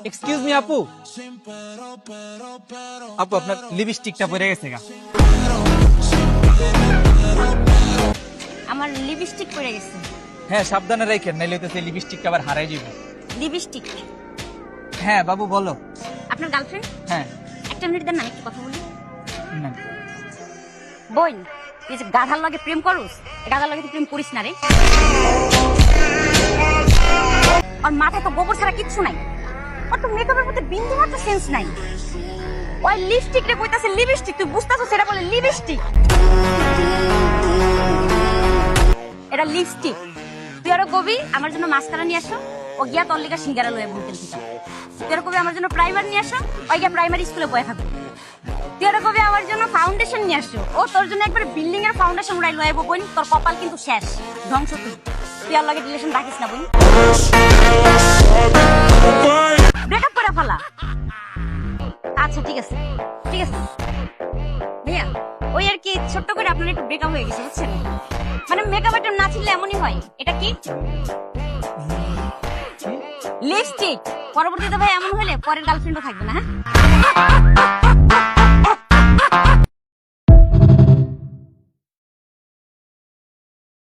Excuse me আপু, আপু আপনার লিপস্টিকটা পড়ে গেছে গা। আমার লিপস্টিক পড়ে গেছে। হ্যাঁ সাবধানে রাখেন, নাইলে তো সেই লিপস্টিকটা আবার হারাই যাবে। লিপস্টিক? হ্যাঁ বাবু বলো। আপনার গার্লফ্রেন্ড? হ্যাঁ। একটা মিনিট দেন না, একটু কথা বলি। না। বোন, তুই যে গাধার লগে প্রেম করুস, গাধার লগে তুই প্রেম করিস না রে। আর মাথায় তো গোবর ছাড়া কিচ্ছু নাই, আর তো মেকআপের মধ্যে বিন্দু মাত্র সেন্স নাই। ওই লিপস্টিক রে কইতাছে লিপস্টিক, তুই বুঝতাছিস সেটা বলে লিপস্টিক? এটা লিপস্টিক। তুই আরো কবি আমার জন্য মাস্কারা নিয়ে আসো, ও গিয়া তোর লিগা সিঙ্গারা লয়ে বলতে দিতাম। তুই আরো কবি আমার জন্য প্রাইমার নিয়ে আসো, ওই গিয়া প্রাইমারি স্কুলে বয়ে থাকবো। তুই আরো কবি আমার জন্য ফাউন্ডেশন নিয়ে আসো, ও তোর জন্য একবার বিল্ডিং এর ফাউন্ডেশন উড়াই লয়ে বোন। তোর কপাল কিন্তু শেষ, ধ্বংস তুই। তুই আর লগে রিলেশন রাখিস না বোন, ব্রেকআপ করে ফেলা। আচ্ছা ঠিক আছে, ঠিক আছে ভাইয়া, ওই আর কি ছোট্ট করে আপনার একটু ব্রেকআপ হয়ে গেছে বুঝছেন। মানে মেকআপ আইটেম না ছিল এমনই হয়। এটা কি? লিপস্টিক। পরবর্তীতে ভাই এমন হলে পরের গার্লফ্রেন্ডও থাকবে না। হ্যাঁ।